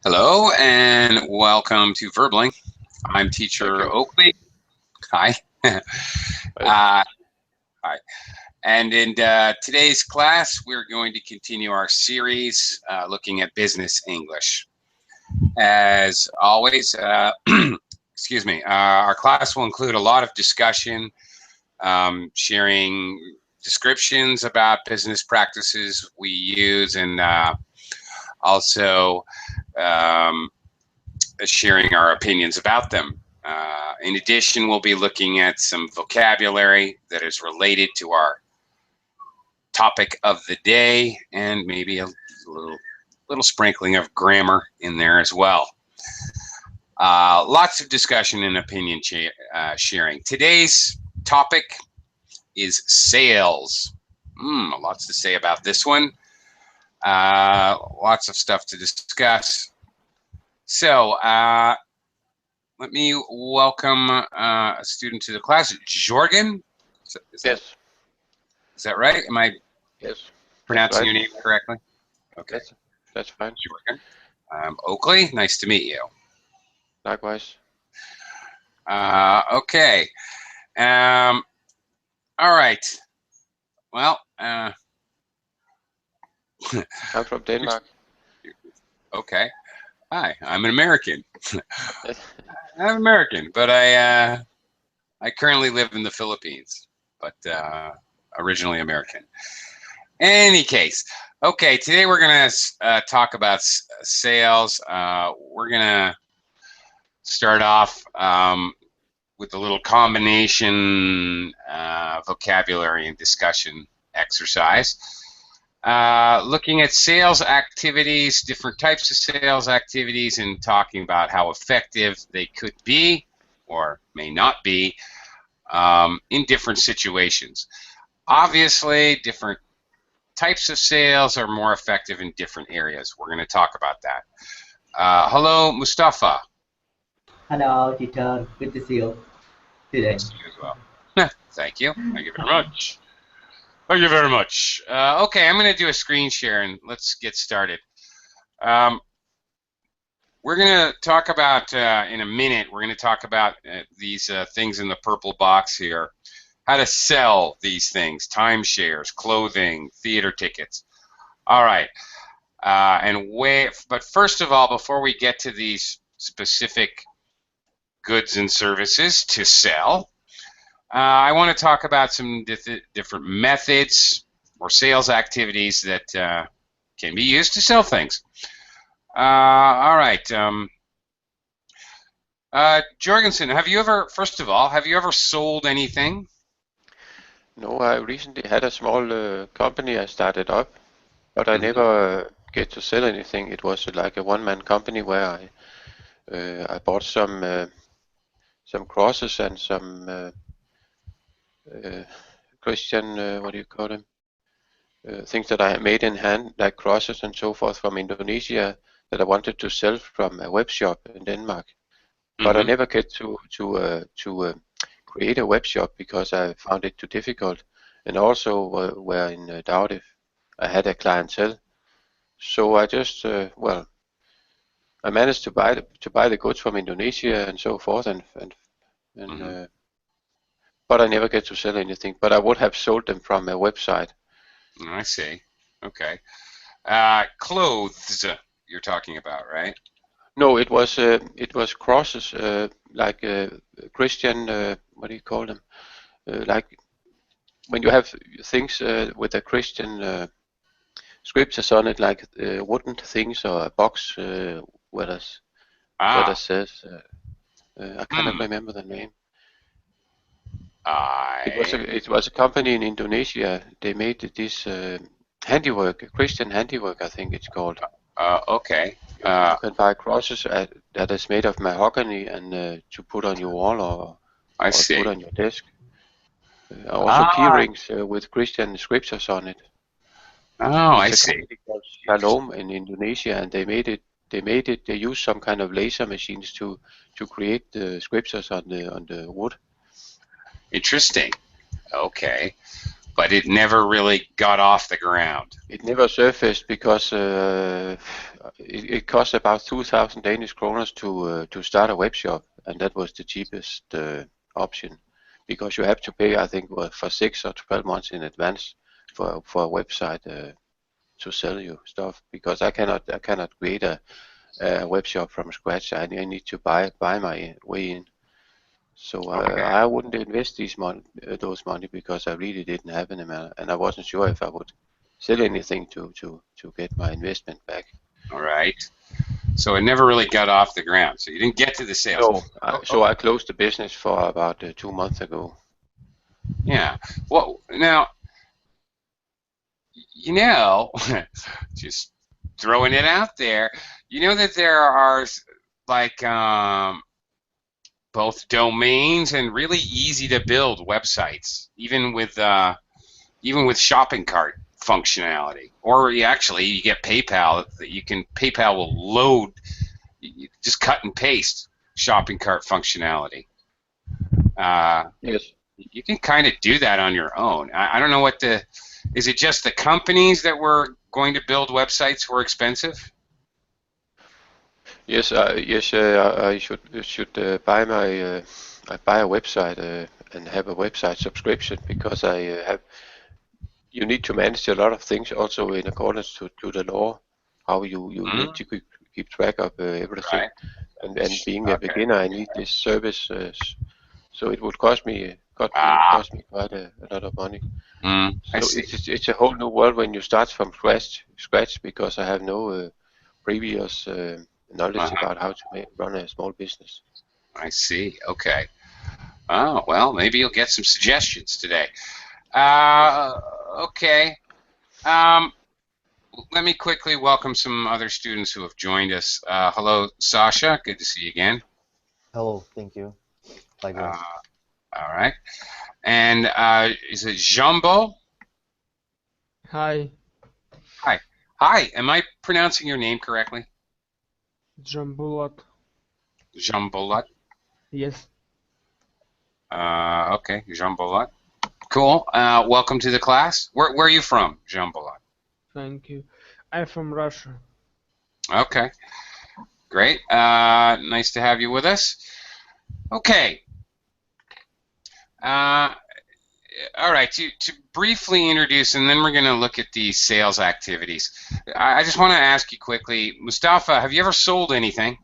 Hello and welcome to Verbling. I'm Thank teacher you. Oakley. Hi. Right. Hi. And in today's class, we're going to continue our series looking at business English. As always, excuse me, our class will include a lot of discussion, sharing descriptions about business practices we use, and also um, sharing our opinions about them. In addition, we'll be looking at some vocabulary that is related to our topic of the day and maybe a little sprinkling of grammar in there as well. Lots of discussion and opinion sharing. Today's topic is sales. Lots to say about this one. Lots of stuff to discuss. So, let me welcome a student to the class, Jorgen. Yes. Is that right? Am I Yes. That's pronouncing right. your name correctly? Okay, That's fine. Jorgen. Oakley, nice to meet you. Likewise. Okay. All right. Well, I'm from Denmark. okay. Hi, I'm an American. Yes. I'm American, but I currently live in the Philippines, but originally American. Any case, okay. Today we're gonna talk about sales. We're gonna start off with a little combination vocabulary and discussion exercise. Looking at sales activities, different types of sales activities, and talking about how effective they could be or may not be in different situations. Obviously, different types of sales are more effective in different areas. We're going to talk about that. Hello, Mustafa. Hello, teacher. Good to see you today. Nice to see you as well. Thank you. Thank you very much. Thank you very much. Okay, I'm going to do a screen share and let's get started. We're going to talk about, in a minute, we're going to talk about these things in the purple box here. How to sell these things, timeshares, clothing, theater tickets. All right. But first of all, before we get to these specific goods and services to sell, I want to talk about some different methods or sales activities that can be used to sell things. All right. Jorgensen, first of all, have you ever sold anything? No, I recently had a small company I started up, but I never get to sell anything. It was like a one-man company where I bought some crosses and some Christian, what do you call them? Things that I made in hand, like crosses and so forth from Indonesia that I wanted to sell from a web shop in Denmark. But I never get to create a web shop because I found it too difficult, and also were in doubt if I had a clientele. So I just I managed to buy the goods from Indonesia and so forth, but I never get to sell anything. But I would have sold them from a website. I see. Okay. Clothes you're talking about, right? No, it was crosses, like Christian. What do you call them? Like when you have things with a Christian scriptures on it, like wooden things or a box where it says. I cannot remember the name. It was a company in Indonesia. They made this handiwork, Christian handiwork, I think it's called. Okay. You can buy crosses that is made of mahogany and to put on your wall or put on your desk. Also key rings with Christian scriptures on it. Oh, It's I a see. company called Shalom in Indonesia, and they made it. They used some kind of laser machines to create the scriptures on the wood. Interesting. Okay. But it never really got off the ground. It never surfaced because it costs about 2,000 Danish kroner to start a web shop, and that was the cheapest option, because you have to pay, I think, for 6 or 12 months in advance for a website to sell you stuff. Because I cannot create a web shop from scratch. I need to buy my way in. So I wouldn't invest those money because I really didn't have any money, and I wasn't sure if I would sell anything to get my investment back. All right. So it never really got off the ground. So you didn't get to the sales. No. So I closed the business for about 2 months ago. Yeah. Well, now, just throwing it out there, that there are like both domains and really easy to build websites, even with shopping cart functionality. Or you get PayPal. PayPal will load, you just cut and paste shopping cart functionality. Yes. You can kind of do that on your own. I don't know is it just the companies that were going to build websites were expensive? Yes, I should buy I buy a website and have a website subscription, because you need to manage a lot of things also in accordance to the law, how you need to keep track of everything. Right. And being a beginner, I need this service, so it would cost me quite a lot of money. I So see. it's a whole new world when you start from scratch, because I have no previous knowledge about how to run a small business. I see. Okay. Oh, well, maybe you'll get some suggestions today. Okay. Let me quickly welcome some other students who have joined us. Hello, Sasha. Good to see you again. Hello, thank you. Likewise. All right. And is it Jumbo? Hi, Hi. Hi. Am I pronouncing your name correctly? Jambulat. Jambolat? Yes, Okay, Jambolat. Cool. Welcome to the class. Where are you from, Jambolat? thank you. I'm from Russia. Okay. Great. Nice to have you with us. Okay. All right. To briefly introduce, and then we're going to look at the sales activities. I just want to ask you quickly, Mustafa, have you ever sold anything?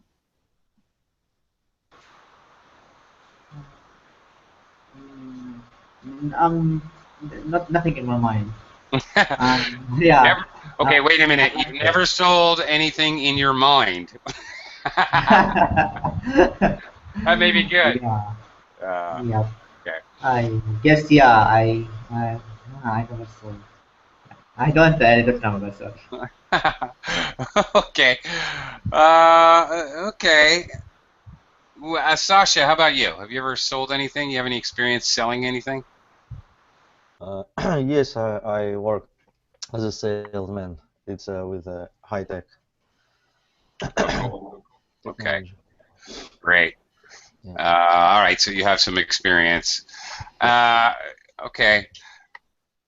Nothing in my mind. Yeah. Never? Okay, wait a minute. You've never sold anything in your mind. That may be good. Yeah. Yeah. Okay. I guess, yeah. I don't know. I don't remember. Sorry. Okay. Okay. Sasha, how about you? Have you ever sold anything? You have any experience selling anything? Yes, I work as a salesman. It's with high tech. Oh, okay. Technology. Great. Yeah. All right, so you have some experience. Okay.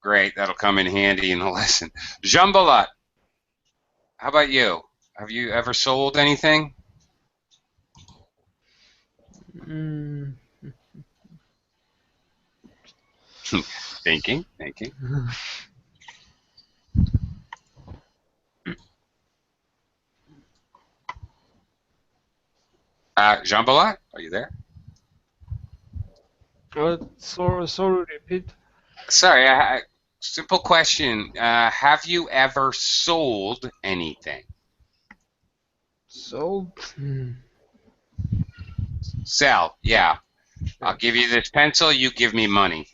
Great. That'll come in handy in the lesson. Jambolat, how about you? Have you ever sold anything? Mm, Thinking. Jambolat, are you there? sorry, repeat. Sorry, simple question. Have you ever sold anything? Sold? Sell, yeah. I'll give you this pencil, you give me money.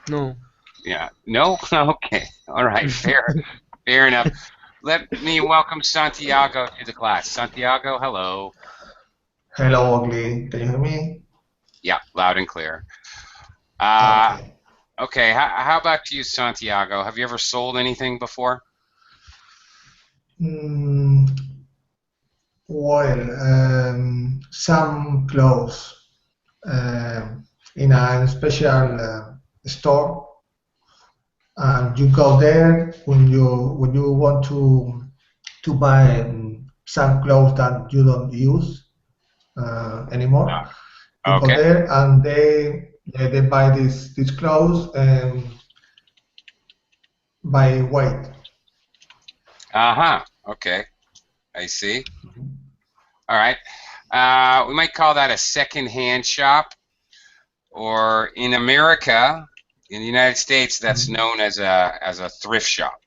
No. Yeah. No? Okay. All right. Fair enough. Let me welcome Santiago to the class. Santiago, hello. Hello, Ugly. Can you hear me? Yeah, loud and clear. Okay. Okay, how about you, Santiago? Have you ever sold anything before? Some clothes in a special store, and you go there when you want to buy some clothes that you don't use anymore. You go Okay. there and they buy these clothes by weight. Okay. I see. All right. We might call that a secondhand shop, or in America, in the United States, that's known as a thrift shop.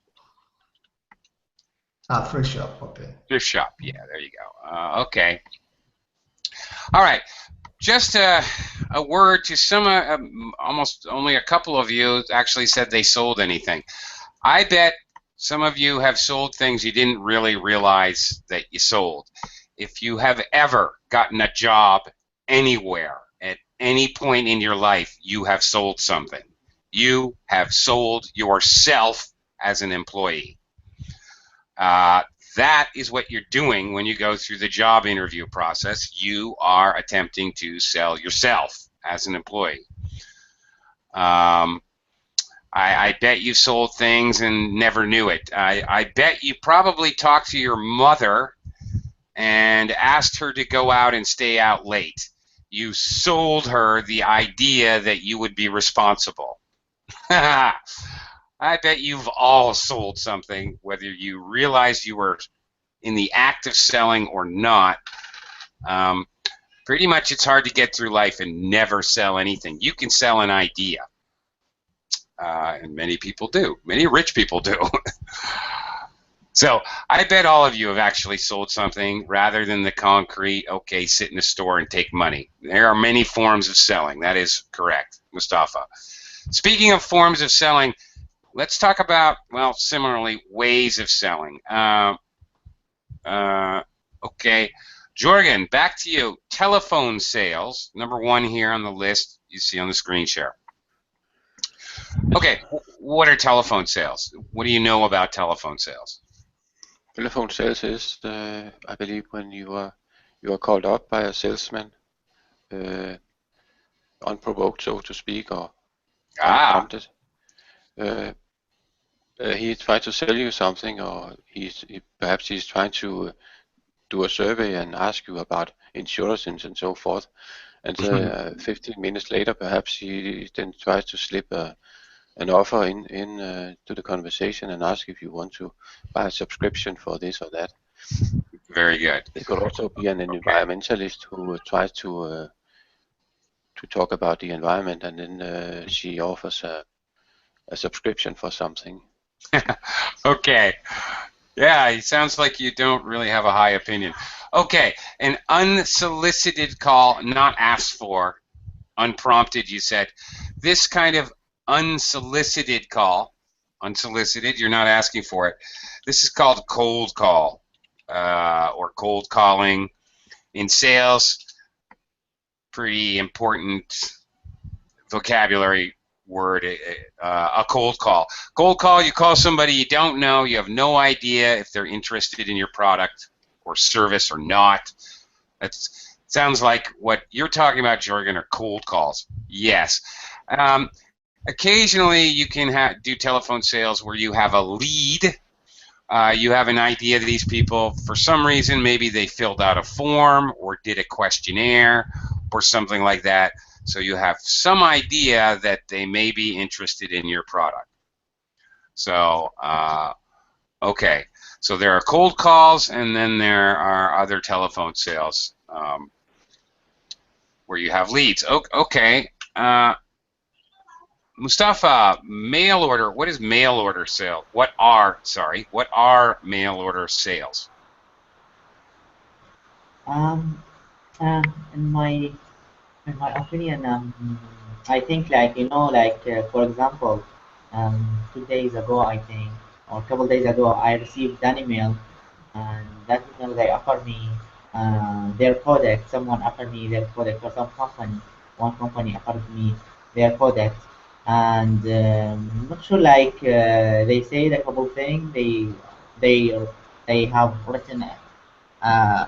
Thrift shop. Okay. Thrift shop. Yeah, there you go. Okay. All right. Just a word to some, almost only a couple of you actually said they sold anything. I bet some of you have sold things you didn't really realize that you sold. If you have ever gotten a job anywhere at any point in your life, you have sold something. You have sold yourself as an employee. That is what you're doing when you go through the job interview process. You are attempting to sell yourself as an employee. I bet you sold things and never knew it. I bet you probably talked to your mother and asked her to go out and stay out late. You sold her the idea that you would be responsible. I bet you've all sold something, whether you realized you were in the act of selling or not. Pretty much it's hard to get through life and never sell anything. You can sell an idea. And many people do. Many rich people do. So I bet all of you have actually sold something rather than the concrete, okay, sit in a store and take money. There are many forms of selling. That is correct, Mustafa. Speaking of forms of selling, let's talk about, well, similarly, ways of selling. Okay. Jorgen, back to you. Telephone sales, number one here on the list you see on the screen share. Okay, what are telephone sales? What do you know about telephone sales? Telephone sales is, I believe, when you are called up by a salesman, unprovoked, so to speak, or unprompted. He tries to sell you something, or perhaps he's trying to do a survey and ask you about insurance and so forth. And 15 minutes later, perhaps he then tries to slip an offer in to the conversation and ask if you want to buy a subscription for this or that. Very good. It could also be an environmentalist who tries to talk about the environment, and then she offers a subscription for something. Okay. Yeah, it sounds like you don't really have a high opinion. Okay, an unsolicited call, not asked for, unprompted, you said. This kind of unsolicited call, unsolicited, you're not asking for it. This is called cold call or cold calling. In sales, pretty important vocabulary word, a cold call. Cold call, you call somebody you don't know, you have no idea if they're interested in your product or service or not. That sounds like what you're talking about, Jorgen, are cold calls. Yes. Occasionally you can do telephone sales where you have a lead. You have an idea that these people, for some reason, maybe they filled out a form or did a questionnaire or something like that. So you have some idea that they may be interested in your product. So, okay. So there are cold calls, and then there are other telephone sales where you have leads. Okay. Mustafa, mail order. What is mail order sale? What are mail order sales? In my opinion, I think, like, for example, 2 days ago, I think, or a couple days ago, I received an email, and that email, they offered me their product. Someone offered me their product for some company. One company offered me their product, and I'm not sure. Like, they said a couple things. They they have written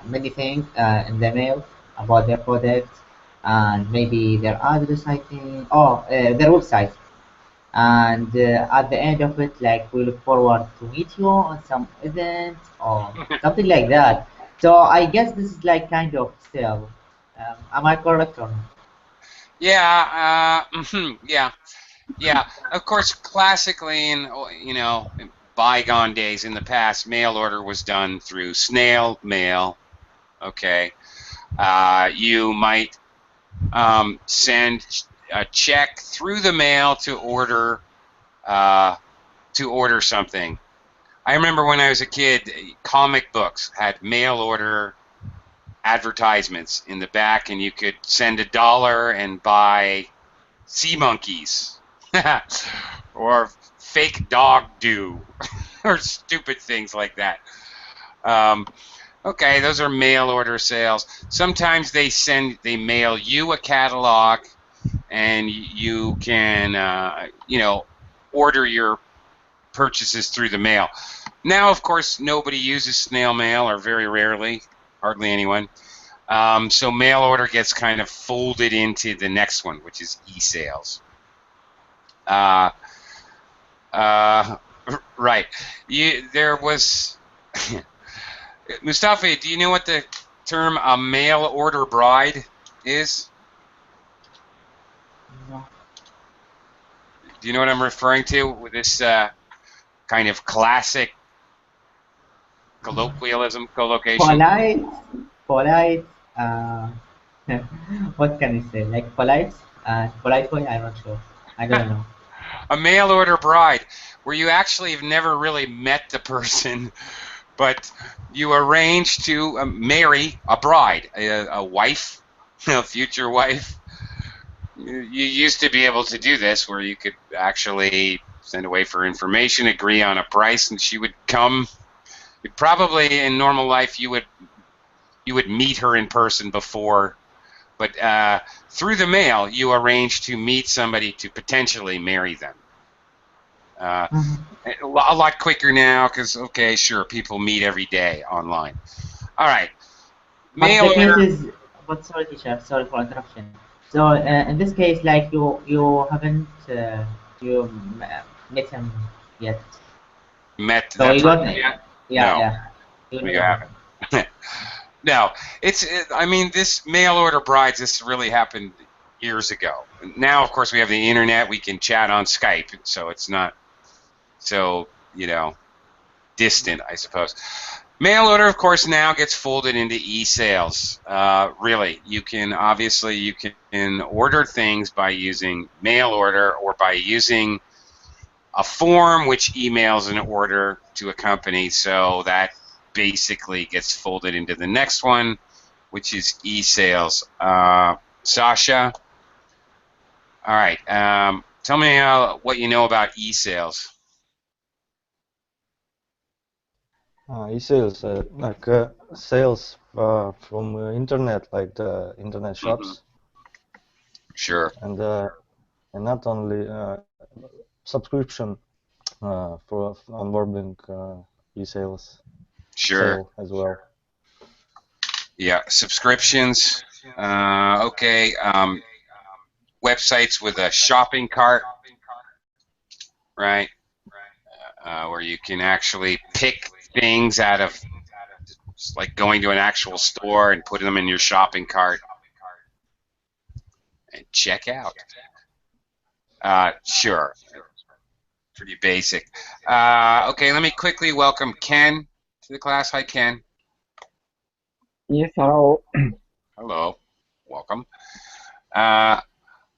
many things in the mail about their product, and maybe their address, I think. Oh, their website. and at the end of it, like we look forward to meet you on some event or something like that. So I guess this is like kind of sale. Am I correct or not? Yeah, yeah, yeah. Of course, classically, in bygone days in the past, mail order was done through snail mail. Okay, you might send a check through the mail to order something. I remember when I was a kid, comic books had mail order advertisements in the back, and you could send $1 and buy sea monkeys or fake dog do or stupid things like that. Okay, those are mail order sales. Sometimes they mail you a catalog, and you can order your purchases through the mail. Now, of course, nobody uses snail mail, or very rarely, hardly anyone. So mail order gets kind of folded into the next one, which is e-sales. Right. There was Mustafa. Do you know what the term a mail order bride is? No. Do you know what I'm referring to with this kind of classic colloquialism, collocation? Polite. Uh, what can I say? Like polite? Polite way? I'm not sure. I don't know. A mail order bride, where you actually have never really met the person, but you arrange to marry a bride, a wife, a future wife. You used to be able to do this, where you could actually send away for information, agree on a price, and she would come. Probably in normal life, you would meet her in person before, but through the mail, you arrange to meet somebody to potentially marry them. A lot quicker now, because okay, sure, people meet every day online. All right, But mail the case order. is, but sorry, teacher, sorry for interruption. So in this case, like you haven't you met him yet. Met So that you person don't. yet? Yeah, No, yeah. You we never met him. haven't. No, I mean, this mail order brides. This really happened years ago. Now, of course, we have the internet. We can chat on Skype, so it's not so distant, I suppose. Mail order, of course, now gets folded into e-sales. Really, you can order things by using mail order or by using a form which emails an order to a company. So that basically gets folded into the next one, which is e-sales. Sasha, all right. Tell me what you know about e-sales. E-sales, like sales from internet, like the internet shops, Sure. and not only subscription for onboarding e-sales Sure. sale as well. Yeah, subscriptions. Okay. Websites with a shopping cart, right? Where you can actually pick things out of, just like going to an actual store and put them in your shopping cart and check out. Sure. Pretty basic. Okay, let me quickly welcome Ken to the class. Hi, Ken. Yes, hello. Hello. Welcome.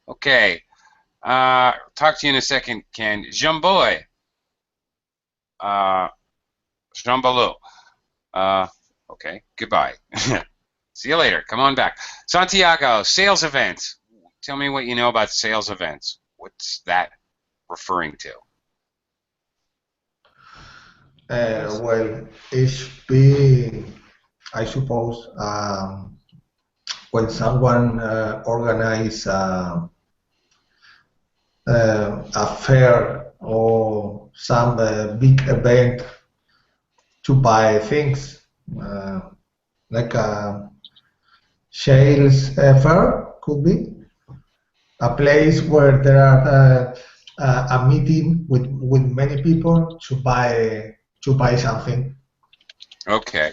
Okay. Talk to you in a second, Ken. Jamboy. Jambalou. Okay. Goodbye. See you later. Come on back. Santiago, sales events. Tell me what you know about sales events. What's that referring to? Well, it's been, I suppose, when someone organize a fair or some big event to buy things, like a sales fair could be a place where there are a meeting with many people to buy something. Okay.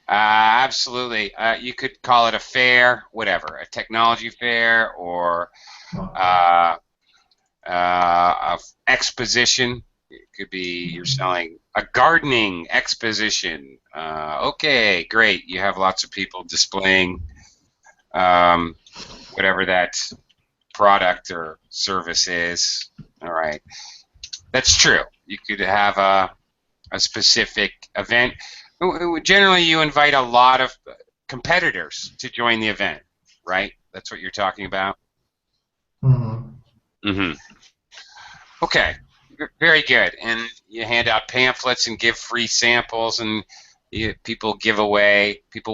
Absolutely. You could call it a fair, whatever, a technology fair, or Okay. a exposition. It could be you're selling a gardening exposition. Okay, great. You have lots of people displaying whatever that product or service is. All right. That's true. You could have a specific event. Generally, you invite a lot of competitors to join the event, right? That's what you're talking about? Mm-hmm. Okay. Very good. And you hand out pamphlets and give free samples, and people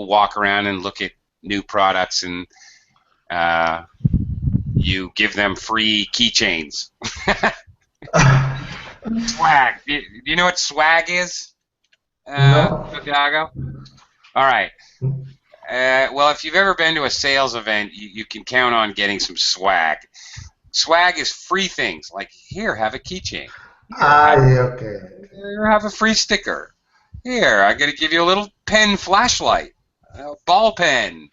walk around and look at new products, and you give them free keychains. Swag. Do you know what swag is, No. Santiago? All right. Well, if you've ever been to a sales event, you can count on getting some swag. Swag is free things, like, here, have a keychain. Okay. Here, have a free sticker. Here, I'm going to give you a little pen flashlight, a ball pen,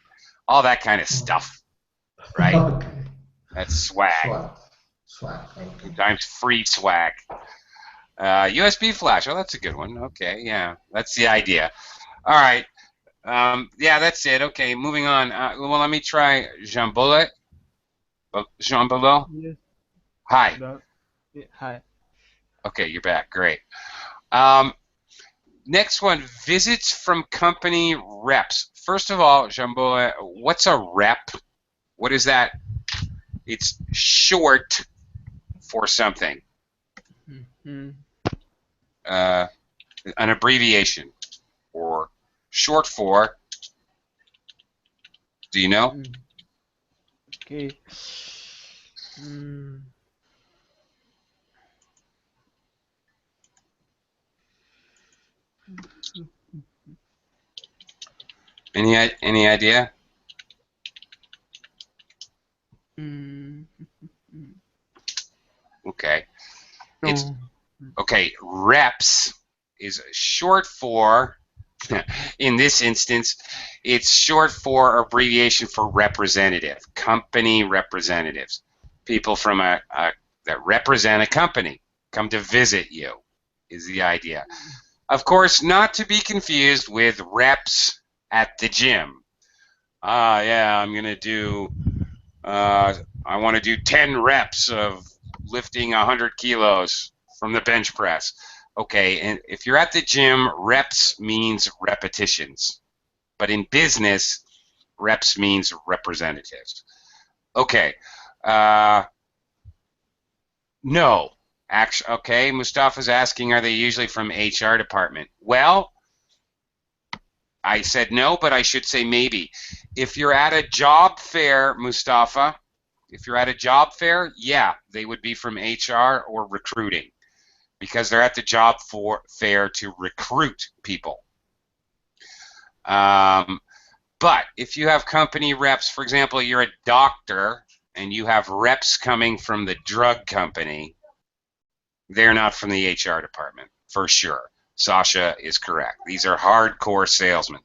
all that kind of stuff, right? Okay. That's swag. Swag. Okay. Sometimes free swag. USB flash. Oh, that's a good one. Okay, yeah, that's the idea. All right. Yeah, that's it. Okay, moving on. Well, let me try Jean Bullet. Jean Bulot? Yes. Hi. Yeah, hi. Okay, you're back. Great. Next one, visits from company reps. First of all, Jean Bullet, what's a rep? What is that? It's short for something. Mm-hmm. An abbreviation, or short for. Do you know? Okay. Mm. Any idea? Mm. Okay. No. It's okay. Reps is short for. In this instance, it's short for or abbreviation for representative, company representatives, people from that represent a company, come to visit you, is the idea. Of course, not to be confused with reps at the gym. Yeah, I'm gonna do. I want to do 10 reps of lifting 100 kilos from the bench press. Okay, and if you're at the gym, reps means repetitions. But in business, reps means representatives. Okay. No. Actually, okay, Mustafa's asking, are they usually from HR department? Well, I said no, but I should say maybe. If you're at a job fair, Mustafa, if you're at a job fair, yeah, they would be from HR or recruiting, because they're at the job fair to recruit people. But if you have company reps, for example, you're a doctor and you have reps coming from the drug company, they're not from the HR department, for sure. Sasha is correct. These are hardcore salesmen.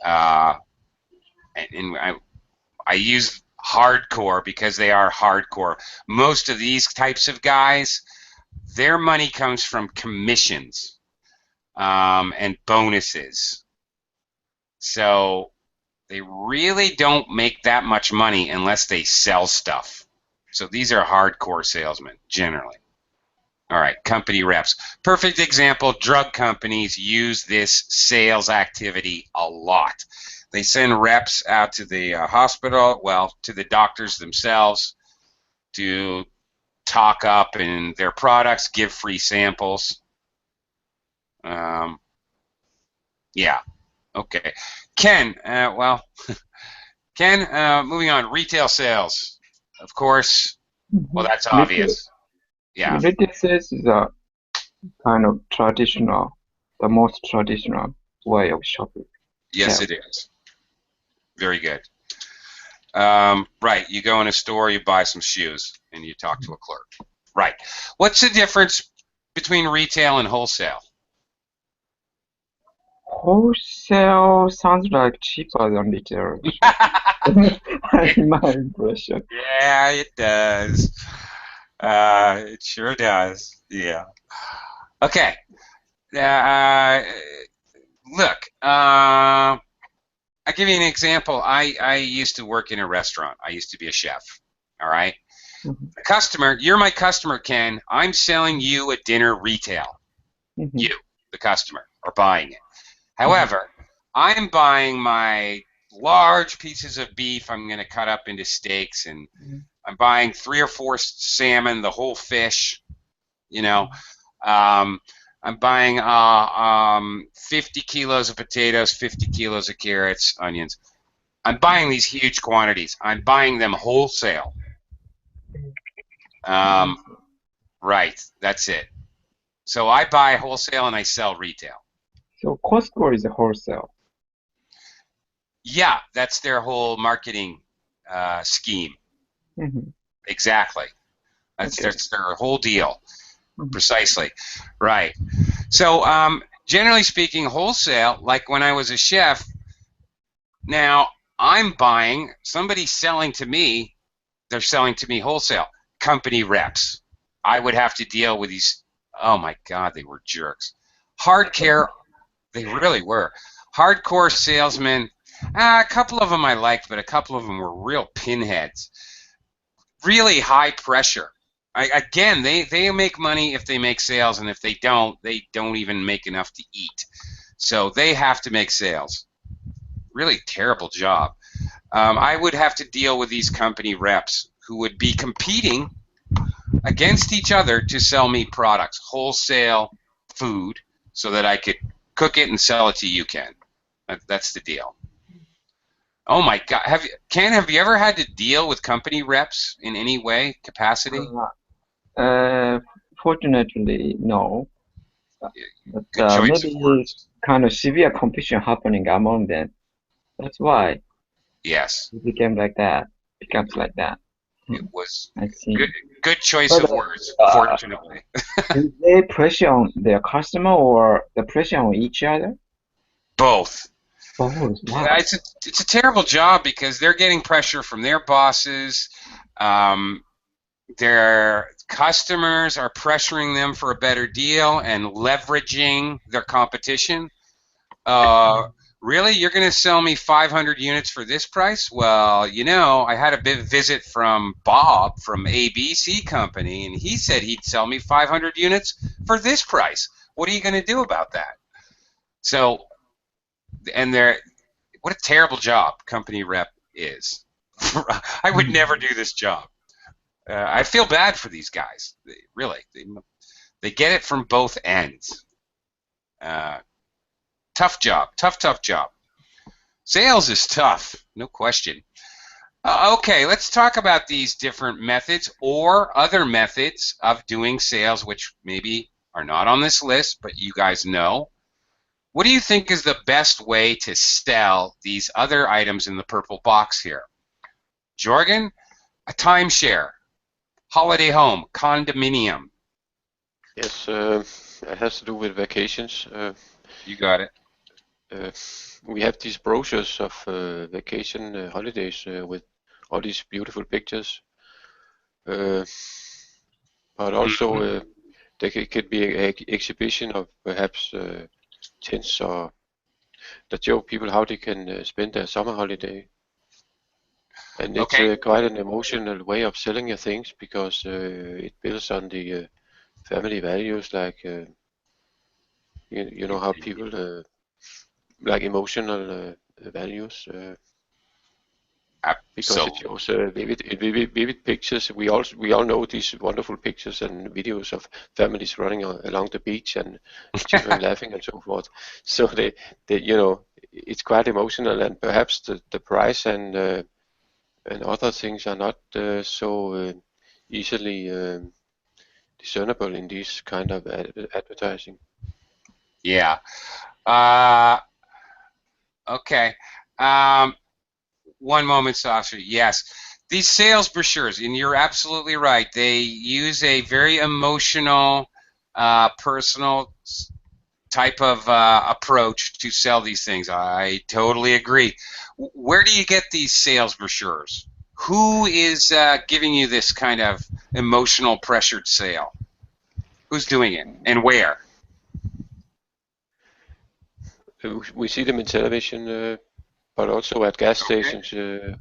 And I use hardcore because they are hardcore. Most of these types of guys, their money comes from commissions and bonuses. So they really don't make that much money unless they sell stuff. So these are hardcore salesmen, generally. All right, company reps. Perfect example, drug companies use this sales activity a lot. They send reps out to the hospital, well, to the doctors themselves, to talk up in their products, give free samples. Yeah, okay. Ken, well, Ken, moving on, retail sales. Of course, well, that's obvious. Yeah. Retail sales is a kind of traditional, the most traditional way of shopping. Yes, it is. Very good. Right, you go in a store, you buy some shoes. and you talk to a clerk. Right. What's the difference between retail and wholesale? Wholesale sounds like cheaper than retail. In my impression. Yeah, it does. It sure does. Yeah. Okay. Look, I'll give you an example. I used to work in a restaurant. I used to be a chef. All right. Mhm. The customer, you're my customer, Ken. I'm selling you a dinner retail. Mhm. You, the customer, are buying it. However, I'm buying my large pieces of beef I'm going to cut up into steaks, and I'm buying 3 or 4 salmon, the whole fish, you know. I'm buying 50 kilos of potatoes, 50 kilos of carrots, onions. I'm buying these huge quantities. I'm buying them wholesale. Right, that's it. So I buy wholesale and I sell retail. So Costco is a wholesale. Yeah, that's their whole marketing scheme. Mhm. Exactly. That's Okay. their whole deal. Mhm. Precisely. Right. So generally speaking, wholesale, like when I was a chef, now I'm buying, somebody's selling to me, they're selling to me wholesale. Company reps. I would have to deal with these, oh my God, they were jerks. Hardcore, they really were. Hardcore salesmen, a couple of them I liked, but a couple of them were real pinheads. Really high pressure. Again, they make money if they make sales, and if they don't even make enough to eat. So they have to make sales. Really terrible job. I would have to deal with these company reps who would be competing against each other to sell me products, wholesale food, so that I could cook it and sell it to you, Ken. That's the deal. Oh my God! Ken, have you ever had to deal with company reps in any way, capacity? Fortunately, no. Good But choice of maybe words. kind of severe competition happening among them. That's why Yes, it became like that. Becomes like that. it was I see. good choice But of words. Fortunately. do they pressure on their customer or the pressure on each other? Both. Both. Wow. It's a terrible job because they're getting pressure from their bosses. Their customers are pressuring them for a better deal and leveraging their competition. Really, you're going to sell me 500 units for this price? Well, I had a visit from Bob from ABC Company, and he said he'd sell me 500 units for this price. What are you going to do about that? So, and what a terrible job company rep is. I would never do this job. I feel bad for these guys. They get it from both ends. Tough job. Tough job. Sales is tough, no question. Okay, let's talk about these different methods or other methods of doing sales, which maybe are not on this list, but you guys know. What do you think is the best way to sell these other items in the purple box here? Jorgen, a timeshare, holiday home, condominium. Yes, it has to do with vacations. You got it. We have these brochures of vacation holidays with all these beautiful pictures. But also there could be an exhibition of perhaps tents or that show people how they can spend their summer holiday. And it's Okay. quite an emotional way of selling your things because it builds on the family values, like you know how people like emotional values. Because it So, shows vivid pictures. We all know these wonderful pictures and videos of families running along the beach and children laughing and so forth. So they it's quite emotional, and perhaps the price and other things are not so easily discernible in this kind of advertising. yeah. Okay. One moment, Sasha. Yes. these sales brochures, and you're absolutely right. They use a very emotional, personal type of approach to sell these things. I totally agree. Where do you get these sales brochures? Who is giving you this kind of emotional pressured sale? Who's doing it and where? We see them in television, but also at gas stations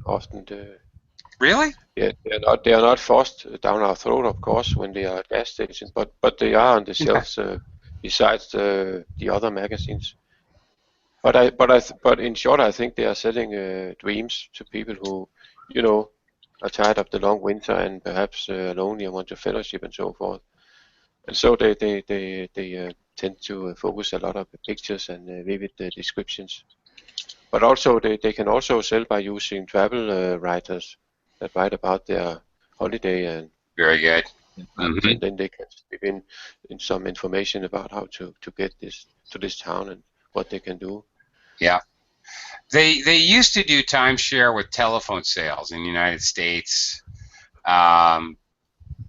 often. Really? Yeah, they are not forced down our throat, of course, when they are at gas stations, but they are on the shelves besides the other magazines. But in short, I think they are selling dreams to people who, are tired of the long winter and perhaps lonely and want to fellowship and so forth. And so they tend to focus a lot on the pictures and vivid descriptions. But also they can also sell by using travel writers that write about their holiday and very good. And then they can slip in some information about how to get to this town and what they can do. Yeah. They used to do timeshare with telephone sales in the United States.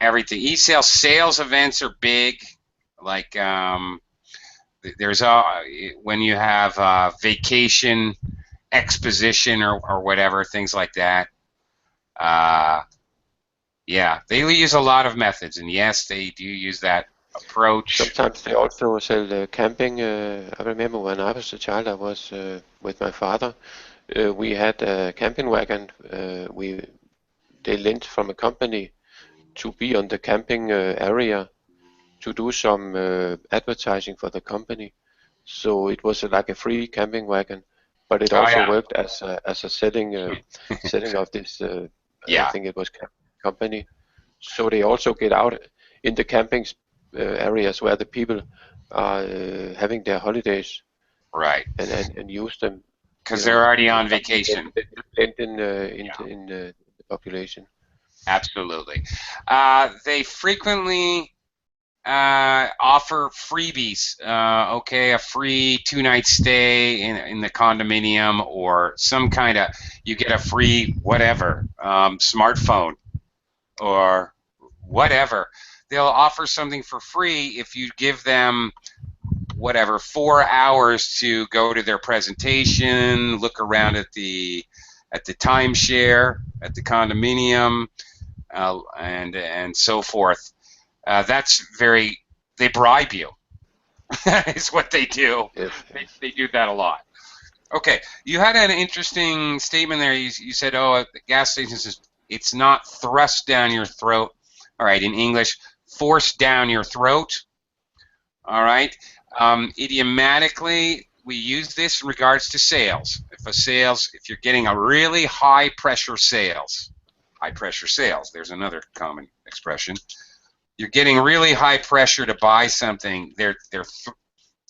Everything. Sales events are big. Like there's when you have vacation exposition or whatever, things like that. Yeah, they use a lot of methods, and yes, they do use that approach. Sometimes they also sell camping. I remember when I was a child, I was with my father. We had a camping wagon. They lent from a company to be on the camping area to do some advertising for the company. So it was like a free camping wagon, but it also worked as a setting of this. I think it was company. So they also get out in the camping areas where the people are having their holidays, right? And use them because they're already on vacation. In the population. Absolutely. They frequently offer freebies. Okay, a free 2-night stay in the condominium, or some kind of, you get a free whatever, smartphone or whatever. They'll offer something for free if you give them whatever 4 hours to go to their presentation, look around at the timeshare, at the condominium, and so forth. They bribe you. Is what they do. Yes. They do that a lot. Okay, you had an interesting statement there. You said, at the gas stations, it's not thrust down your throat. All right, in English, forced down your throat. All right. Idiomatically, we use this in regards to sales. If you're getting a really high pressure sales, there's another common expression. You're getting really high pressure to buy something. They're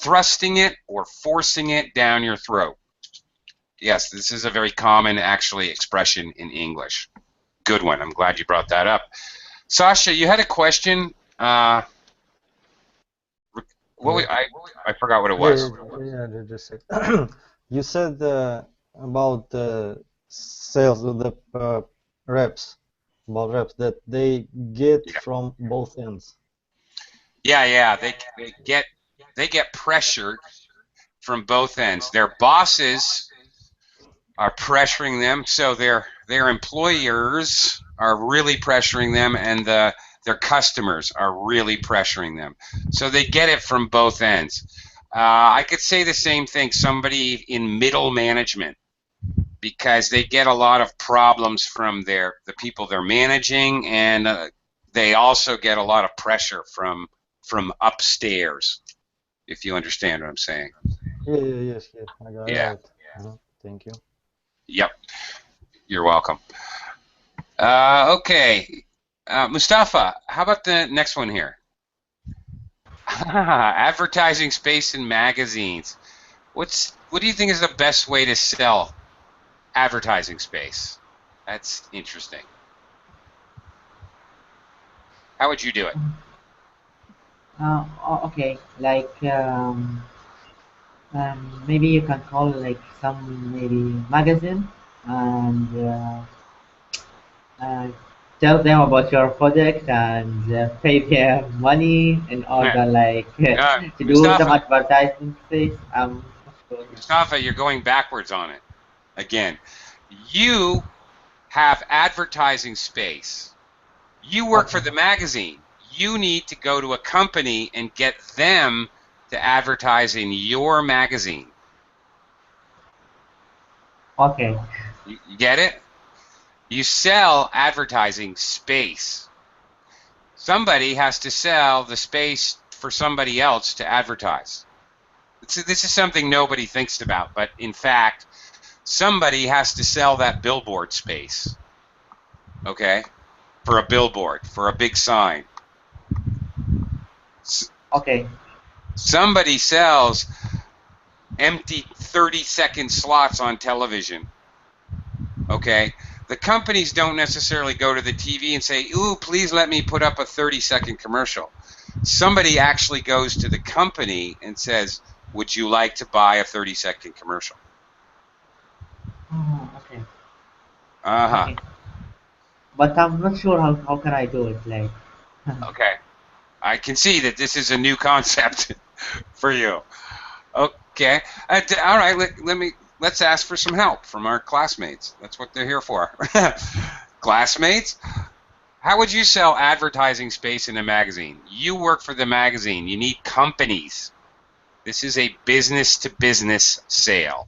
thrusting it or forcing it down your throat. Yes, this is a very common, actually, expression in English. Good one. I'm glad you brought that up. Sasha, you had a question. I forgot what it was. Yeah, just a sec. You said about the sales, the reps, that they get from both ends. Yeah. They get pressured from both ends. Their bosses are pressuring them, so their employers are really pressuring them, and their customers are really pressuring them. So they get it from both ends. I could say the same thing, somebody in middle management, because they get a lot of problems from the people they're managing, and they also get a lot of pressure from upstairs, if you understand what I'm saying. Yes, I got it. Thank you. Yep, you're welcome. Okay, Mustafa, how about the next one here? Advertising space in magazines. What do you think is the best way to sell advertising space? That's interesting. How would you do it? Okay, like maybe you can call like some maybe magazine, and uh, tell them about your product and pay them money in order like to do some Mustafa, advertising space. Not sure. Mustafa, you're going backwards on it again. You have advertising space. You work for Okay. the magazine. You need to go to a company and get them to advertise in your magazine. Okay. You get it? You sell advertising space. Somebody has to sell the space for somebody else to advertise. This is something nobody thinks about, but in fact, somebody has to sell that billboard space, okay, for a billboard, for a big sign. Okay. Somebody sells empty 30-second slots on television, okay? The companies don't necessarily go to the TV and say, ooh, please let me put up a 30-second commercial. Somebody actually goes to the company and says, would you like to buy a 30-second commercial? Oh, okay. Uh-huh. Okay. But I'm not sure how can I do it like. Okay. I can see that this is a new concept for you. Okay. All right. Let's ask for some help from our classmates. That's what they're here for. Classmates, how would you sell advertising space in a magazine? You work for the magazine. You need companies. This is a business-to-business sale.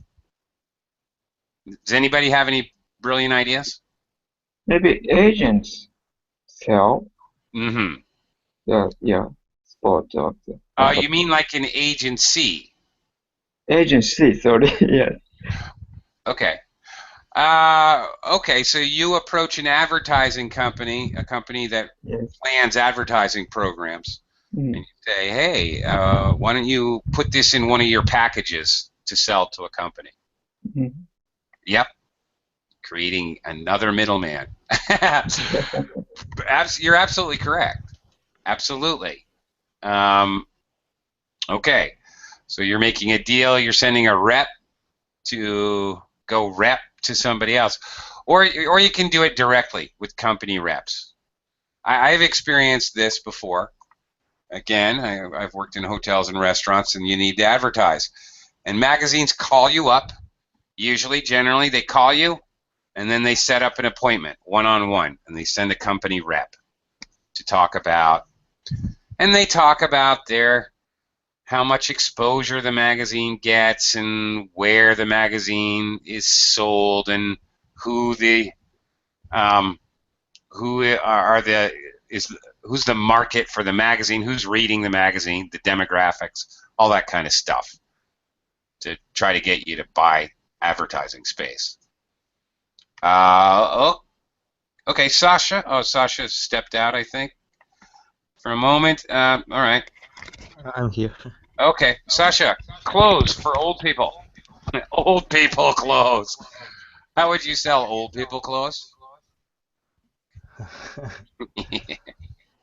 Does anybody have any brilliant ideas? Maybe agents sell Mm-hmm. the spot of the You mean like an agency? agency, sorry, yes. Okay. Okay, so you approach an advertising company, a company that Yes. plans advertising programs, Mm. and you say, hey, why don't you put this in one of your packages to sell to a company? Mm. Yep, creating another middleman. You're absolutely correct. Absolutely. Okay, so you're making a deal, you're sending a rep to go rep to somebody else. Or you can do it directly with company reps. I've experienced this before. Again, I've worked in hotels and restaurants, and you need to advertise. And magazines call you up. Usually, generally, they call you, and then they set up an appointment, one-on-one, and they send a company rep to talk about. And they talk about how much exposure the magazine gets and where the magazine is sold and who's the market for the magazine, who's reading the magazine, the demographics, all that kind of stuff to try to get you to buy advertising space. Okay, Sasha. Oh, Sasha stepped out, I think, for a moment. All right. I'm here. Okay, Sasha, clothes for old people. Old people clothes. How would you sell old people clothes?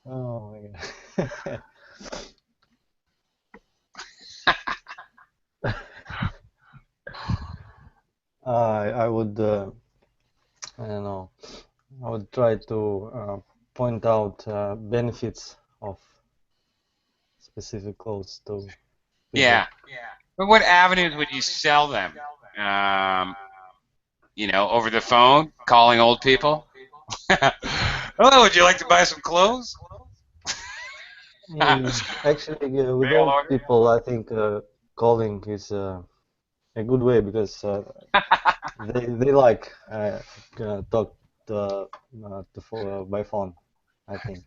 Oh my god. I would, I don't know, I would try to point out benefits of specific clothes to people. Yeah. But what avenues would you sell them? Over the phone, calling old people? Hello, would you like to buy some clothes? Actually, with Mail old order? people, I think calling is a good way because they like talk by phone, I think.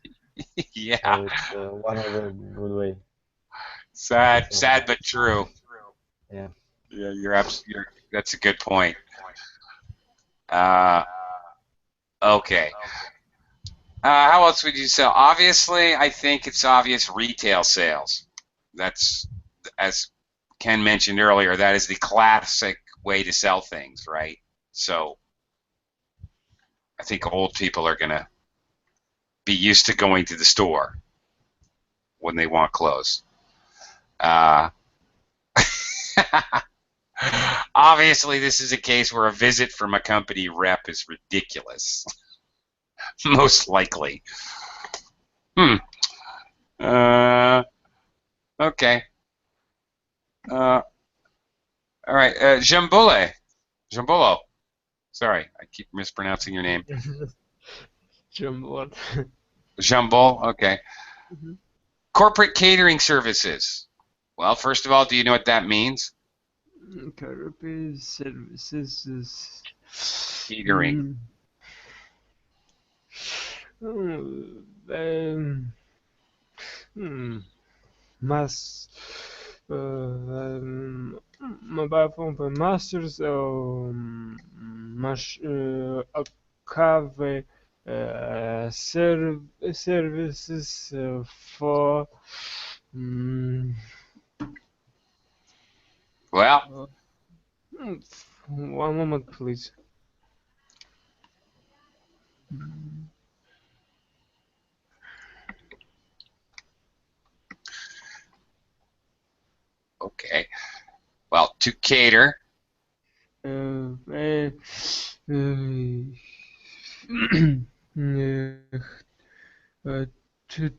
Yeah. So it's one of the good way. Sad, So sad but true. yeah. Yeah, that's a good point. Uh, okay. How else would you sell? Obviously, I think it's obvious retail sales. That's, as Ken mentioned earlier, that is the classic way to sell things, right? So I think old people are going to be used to going to the store when they want clothes. Obviously, this is a case where a visit from a company rep is ridiculous. Most likely. Okay. All right. Jambolo. Sorry, I keep mispronouncing your name. Jambol. Jambol. Okay. Mhm. Corporate catering services. Well, first of all, do you know what that means? Therapy services is Catering. um, mas mobile phone for masters cave services for Well, one moment please. okay. Well, to cater. Uh, to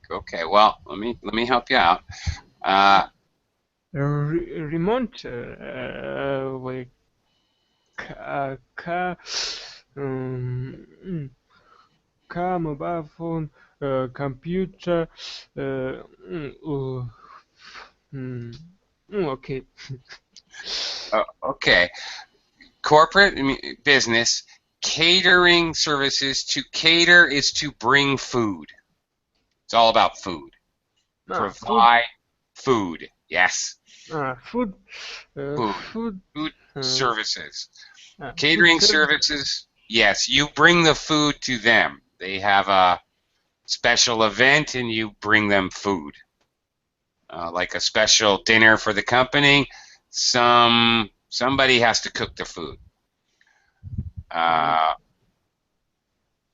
Okay. Well, let me help you out. remote like um, car, mobile phone, computer, okay. Okay. Corporate business. Catering services. To cater is to bring food. It's all about food. Food, Provide food. Yes. food, Food. food, Food uh, services. food Catering service. services. Yes. You bring the food to them. They have a special event and you bring them food. Like a special dinner for the company. Somebody has to cook the food.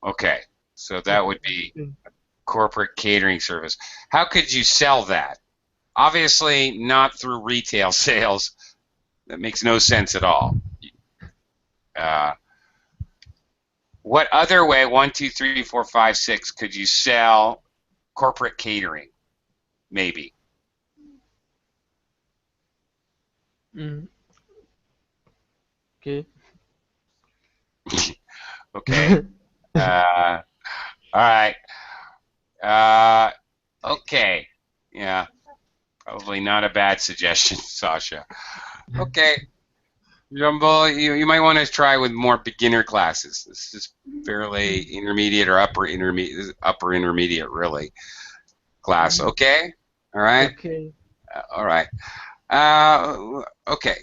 Okay. So that would be corporate catering service. How could you sell that? Obviously not through retail sales. That makes no sense at all. What other way, 1, 2, 3, 4, 5, 6, could you sell corporate catering? Maybe. Okay. Okay. All right. Okay. Yeah. Probably not a bad suggestion, Sasha. Okay. Jumbo, you might want to try with more beginner classes. This is fairly intermediate or upper intermediate, really, class. Okay? All right? Okay. All right. Okay.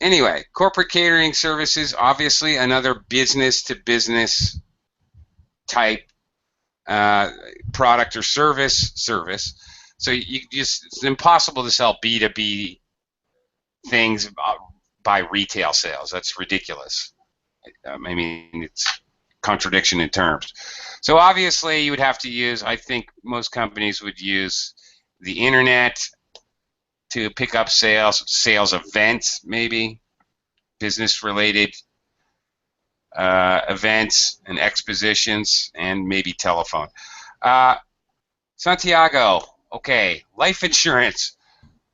Anyway, corporate catering services, obviously another business-to-business type product or service. So it's impossible to sell B2B things by retail sales. That's ridiculous. I mean, it's contradiction in terms. So obviously you would have to use, I think most companies would use the internet to pick up sales events, maybe business-related events and expositions, and maybe telephone. Santiago, okay, life insurance.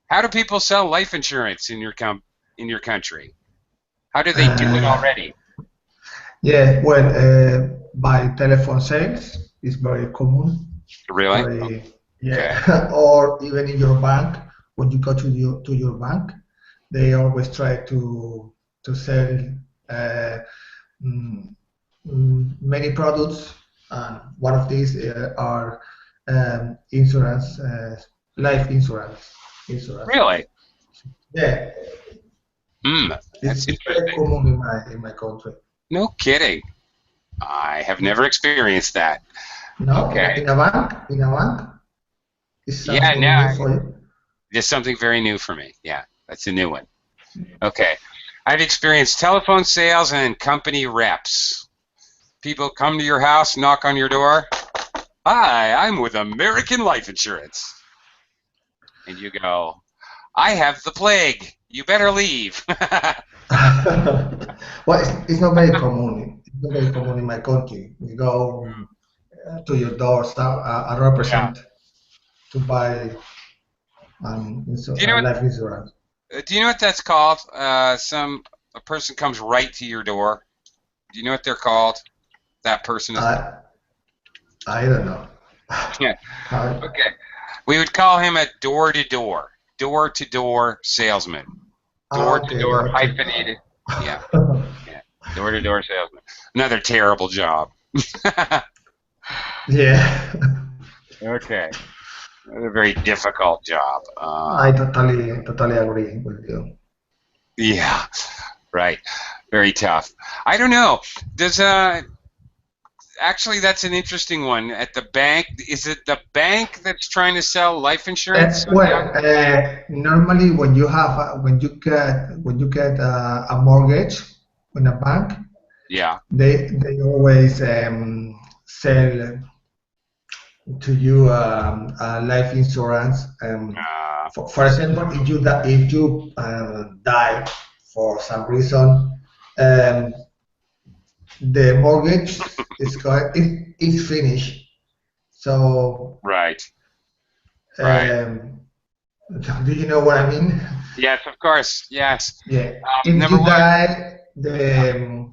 How do people sell life insurance in your country? How do they do it already? Yeah, well, by telephone sales is very common. Really? Very, yeah. Okay. Or even in your bank, when you go to your bank, they always try to sell uh, many products, and one of these are insurance, life insurance. Really? Yeah, That's it's very interesting. common in my country. No kidding. I have never experienced that. No, Okay. in a bank, is Yeah, something now new for you. there's something very new for me. Yeah, that's a new one. Okay. I've experienced telephone sales and company reps. People come to your house, knock on your door, Hi, I'm with American Life Insurance. And you go, I have the plague. You better leave. Well, it's not very common. It's not very common in my country. We go to your door, a Yeah. represent to buy Do you know what? life insurance. Do you know what that's called? A person comes right to your door. Do you know what they're called? That person is. I don't know. Yeah. How- Okay. We would call him a door-to-door salesman. okay, Door-to-door okay. hyphenated. Yeah. Yeah. Door-to-door salesman. Another terrible job. Yeah, Okay. A very difficult job. I totally agree with you. Yeah. Right. Very tough. I don't know. Does actually that's an interesting one. At the bank, is it the bank that's trying to sell life insurance? Normally when you have when you get a mortgage in a bank, Yeah. they always sell to you life insurance. For example, if you die for some reason, um, the mortgage is finished. So, Right. Right. um, do you know what I mean? Yes, of course. Yes. Yeah. If Number you one. die, the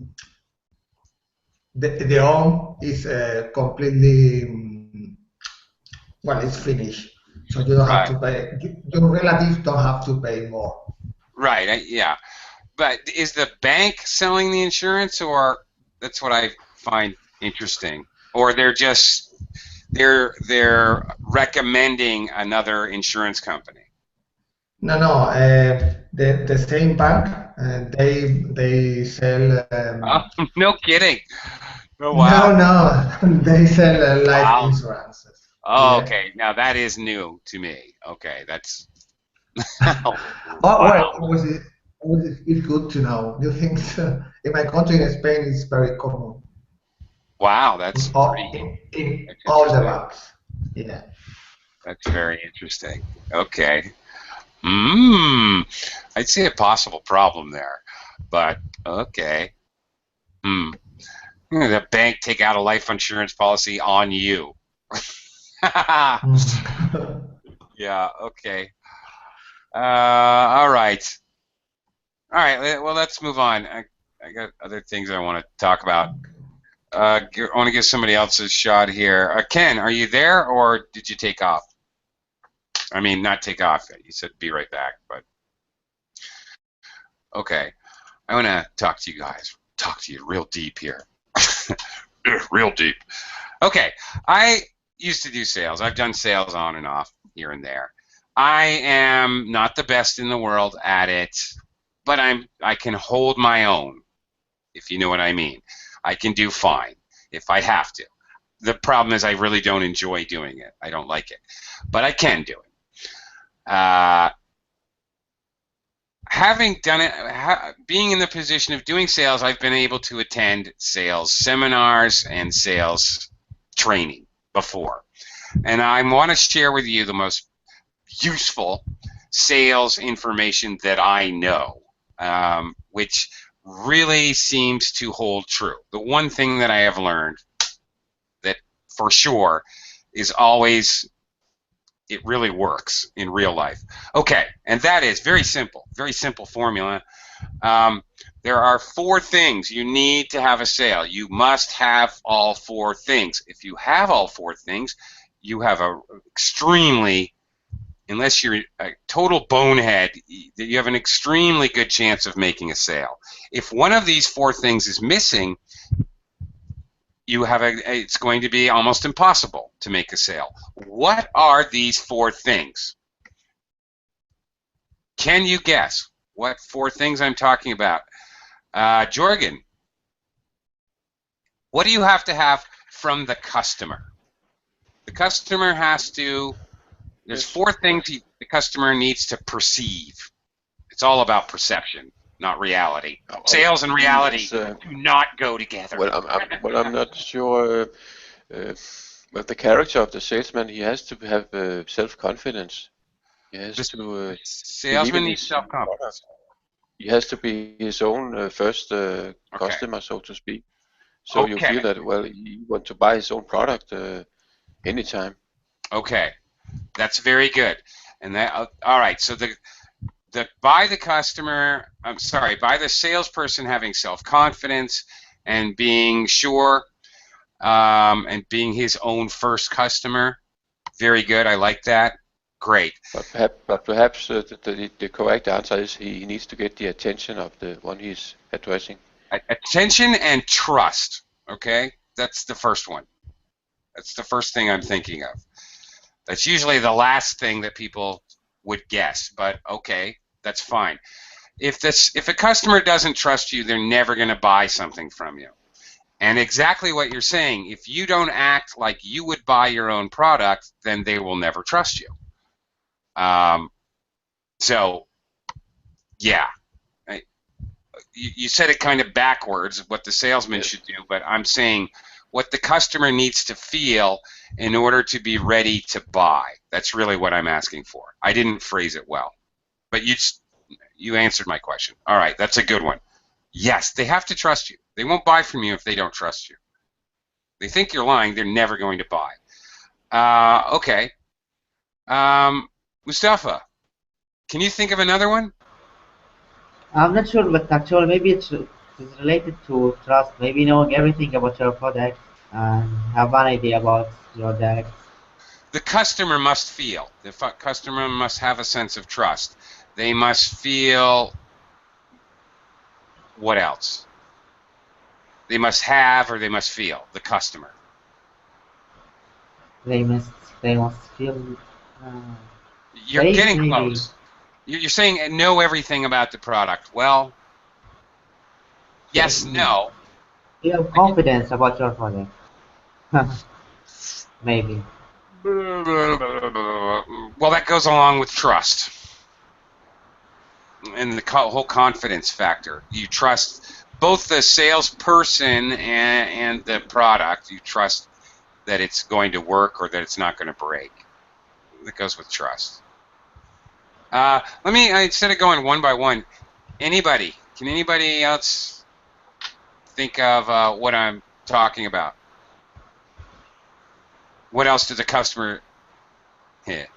home is completely well, it's finished. So you don't have Right. to pay. Your relatives don't have to pay more. Right. Yeah. But is the bank selling the insurance, or that's what I find interesting, or they're recommending another insurance company? No, no. The same bank, they sell. Oh, no kidding. Oh, No, wow. no, they sell life Wow. insurances. Oh, Yeah. okay. Now that is new to me. Okay, that's Oh, wow. well, it's good to know. New things in my country, in Spain, it's very common Wow, that's pretty in that's all the interesting. banks. Yeah. That's very interesting. Okay. Hmm. I'd see a possible problem there, but okay. Hmm. The bank take out a life insurance policy on you. Yeah. Okay. All right. All right. Well, let's move on. I got other things I want to talk about. I want to give somebody else a shot here. Ken, are you there, or did you take off? I mean, not take off. You said be right back, but okay. I want to talk to you guys. Talk to you real deep here. Real deep. Okay. I used to do sales. I've done sales on and off here and there. I am not the best in the world at it, but I can hold my own, if you know what I mean. I can do fine if I have to. The problem is I really don't enjoy doing it. I don't like it, but I can do it. Having done it, being in the position of doing sales, I've been able to attend sales seminars and sales training before. And I want to share with you the most useful sales information that I know, which really seems to hold true. The one thing that I have learned that for sure is always, it really works in real life. Okay, and that is very simple formula. There are 4 things you need to have a sale. You must have all 4 things. If you have all 4 things, you have a extremely, unless you're a total bonehead, you have an extremely good chance of making a sale. If one of these 4 things is missing, it's going to be almost impossible to make a sale. What are these 4 things? Can you guess what 4 things I'm talking about? Jorgen, what do you have to have from the customer? The customer has to, there's 4 things the customer needs to perceive. It's all about perception, not reality. Sales and reality do not go together. Well, I'm not sure. But the character of the salesman, he has to have self-confidence. He has The to believe salesman in needs his self-confidence. product. He has to be his own first Okay. customer, so to speak. So you feel that, well, he want to buy his own product anytime. Okay. That's very good. And that all right. So by the salesperson having self-confidence and being sure and being his own first customer. Very good. I like that. Great. But perhaps the correct answer is he needs to get the attention of the one he's addressing. Attention and trust. Okay, that's the first one. That's the first thing I'm thinking of. That's usually the last thing that people would guess, but okay, that's fine. If a customer doesn't trust you, they're never going to buy something from you. And exactly what you're saying, if you don't act like you would buy your own product, then they will never trust you. So, yeah. You said it kind of backwards, what the salesman should do, but I'm saying what the customer needs to feel in order to be ready to buy. That's really what I'm asking for. I didn't phrase it well, but you answered my question. All right, that's a good one. Yes, they have to trust you. They won't buy from you if they don't trust you. They think you're lying, they're never going to buy. Okay. Mustafa, can you think of another one? I'm not sure, but actually maybe it's related to trust. Maybe knowing everything about your product and have an idea about your product. The customer must feel. The customer must have a sense of trust. They must feel. What else? They must have or they must feel. The customer. They must feel. You're safe, getting maybe. close. You're saying know everything about the product. Well, yes, no. You have confidence about your product. Maybe. Well, that goes along with trust and the whole confidence factor. You trust both the salesperson and the product. You trust that it's going to work or that it's not going to break. That goes with trust. Instead of going one by one, can anybody else think of what I'm talking about? What else does the customer... Yeah.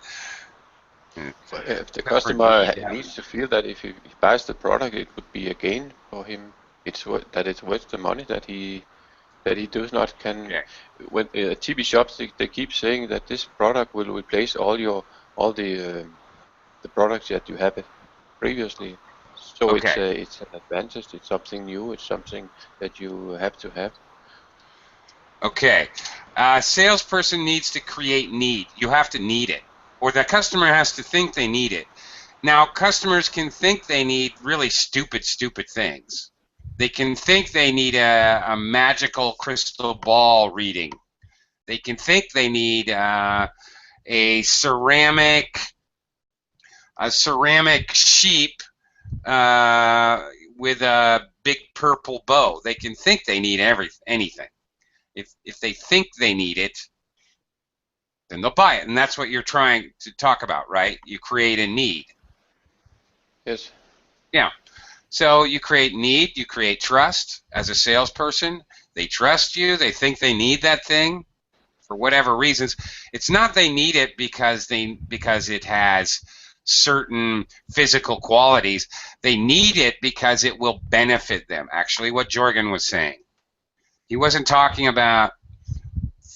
If the customer needs to feel that if he buys the product, it would be a gain for him. It's worth the money that he does not can. Okay. When TV shops they keep saying that this product will replace all the products that you have previously. So okay. It's an advantage. It's something new. It's something that you have to have. Okay. Salesperson needs to create need. You have to need it. Or the customer has to think they need it. Now, customers can think they need really stupid things. They can think they need a magical crystal ball reading. They can think they need a ceramic sheep with a big purple bow. They can think they need anything. If they think they need it, then they'll buy it. And that's what you're trying to talk about, right? You create a need. Yes. Yeah. So you create need, you create trust as a salesperson. They trust you. They think they need that thing for whatever reasons. It's not they need it because it has certain physical qualities. They need it because it will benefit them. Actually, what Jorgen was saying. He wasn't talking about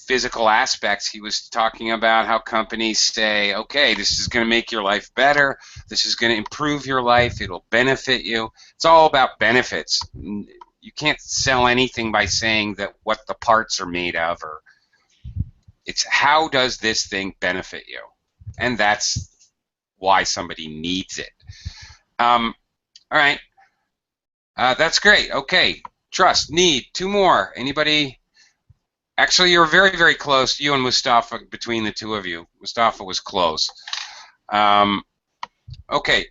physical aspects. He was talking about how companies say, okay, this is going to make your life better. This is going to improve your life. It'll benefit you. It's all about benefits. You can't sell anything by saying that what the parts are made of, or it's how does this thing benefit you? And that's why somebody needs it. All right. That's great. Okay. Trust, need, two more. Anybody? Actually, you're very, very close. You and Mustafa, between the two of you. Mustafa was close. Okay.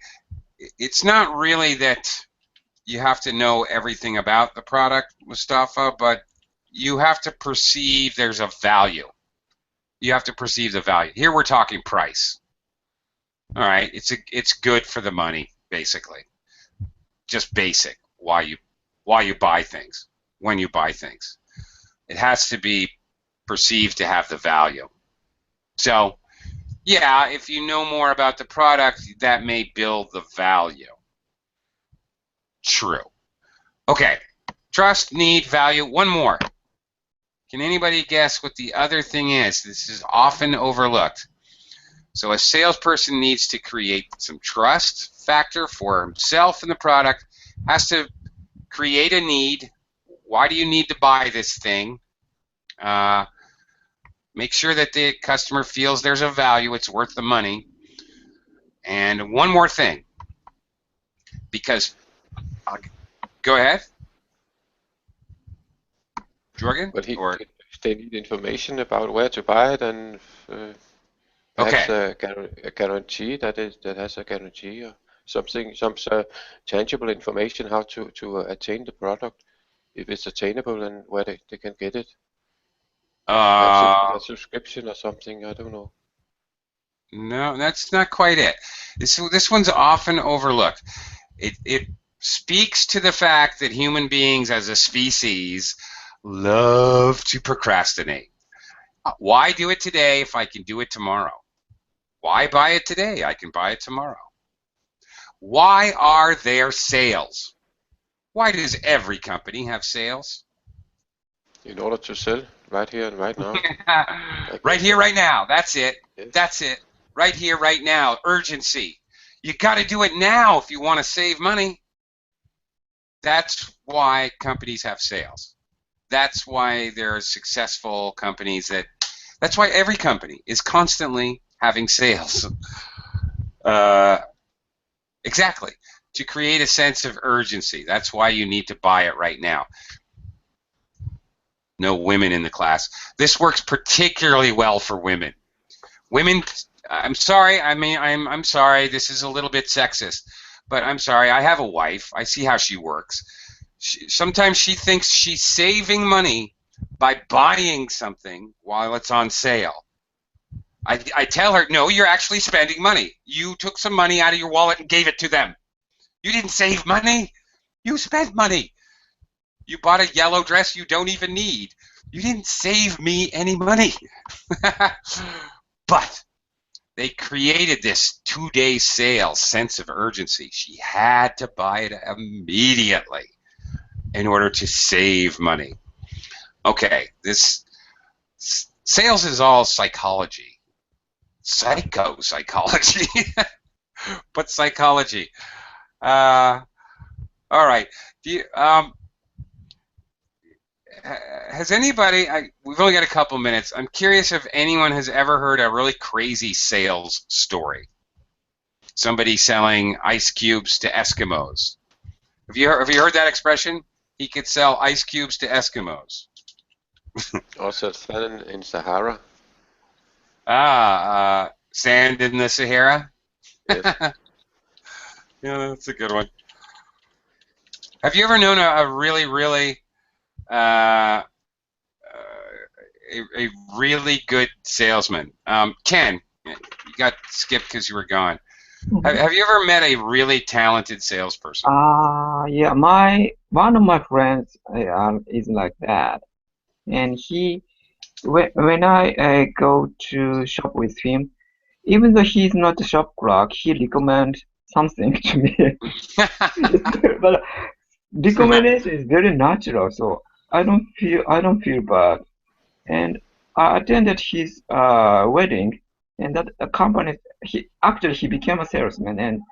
It's not really that you have to know everything about the product, Mustafa, but you have to perceive there's a value. You have to perceive the value. Here we're talking price. All right, it's good for the money, basically. Just basic. Why you buy things, when you buy things. It has to be perceived to have the value. So, yeah, if you know more about the product, that may build the value. True. Okay. Trust, need, value. One more. Can anybody guess what the other thing is? This is often overlooked. So a salesperson needs to create some trust factor for himself and the product, has to create a need. Why do you need to buy this thing? Make sure that the customer feels there's a value, it's worth the money. And one more thing, because, go ahead. Jorgen? But Or, they need information about where to buy it, and perhaps a guarantee that has a guarantee, or something, some tangible information how to attain the product, if it's attainable, and where they can get it. Perhaps it's a subscription or something. I don't know. No, that's not quite it. This one's often overlooked. It speaks to the fact that human beings as a species love to procrastinate. Why do it today if I can do it tomorrow? Why buy it today? I can buy it tomorrow. Why are there sales? Why does every company have sales? In order to sell right here and right now. Right here, right now. That's it. Yes. That's it. Right here, right now. Urgency. You got to do it now if you want to save money. That's why companies have sales. That's why there are successful companies that's why every company is constantly having sales. Exactly. To create a sense of urgency. That's why you need to buy it right now. No women in the class. This works particularly well for women. Women, I'm sorry, I'm sorry, this is a little bit sexist, but I'm sorry, I have a wife. I see how she works. Sometimes she thinks she's saving money by buying something while it's on sale. I tell her, no, you're actually spending money. You took some money out of your wallet and gave it to them. You didn't save money. You spent money. You bought a yellow dress you don't even need. You didn't save me any money. But they created this 2-day sale sense of urgency. She had to buy it immediately in order to save money. Okay, this sales is all psychology. Psychology. But psychology. All right. Has anybody, we've only got a couple minutes, I'm curious if anyone has ever heard a really crazy sales story. Somebody selling ice cubes to Eskimos. Have you heard that expression? He could sell ice cubes to Eskimos. Also sand in Sahara. Sand in the Sahara? Yes. Yeah, that's a good one. Have you ever known a really, really a really good salesman? Ken, you got skipped because you were gone. Have you ever met a really talented salesperson? Yeah, one of my friends is like that, and when I go to shop with him, even though he's not a shop clerk, he recommends something to me. But recommendation is very natural, so I don't feel bad. And I attended his wedding, and that company he became a salesman, and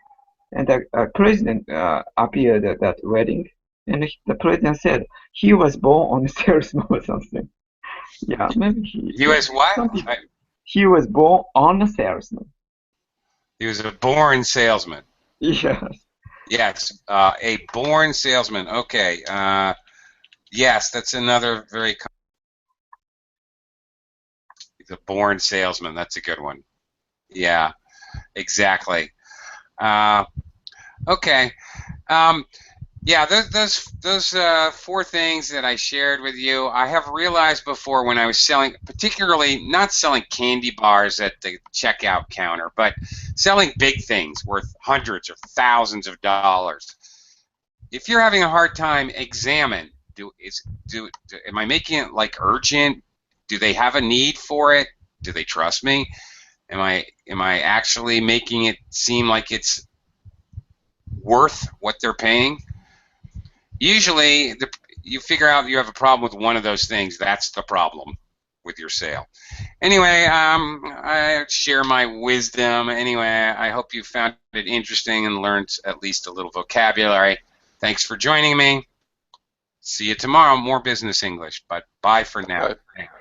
the president appeared at that wedding, and the president said he was born on a salesman or something. Yeah, maybe He was what? He was born on a salesman. He was a born salesman. Yes. Yes, a born salesman. Okay. Yes, that's another very. He's a born salesman. That's a good one. Yeah, exactly. Okay. Yeah, those four things that I shared with you, I have realized before when I was selling, particularly not selling candy bars at the checkout counter, but selling big things worth hundreds or thousands of dollars. If you're having a hard time, examine. Am I making it like urgent? Do they have a need for it? Do they trust me? Am I actually making it seem like it's worth what they're paying? Usually, you figure out you have a problem with one of those things. That's the problem with your sale. Anyway, I share my wisdom. Anyway, I hope you found it interesting and learned at least a little vocabulary. Thanks for joining me. See you tomorrow. More business English, but bye for now. Bye. Thanks.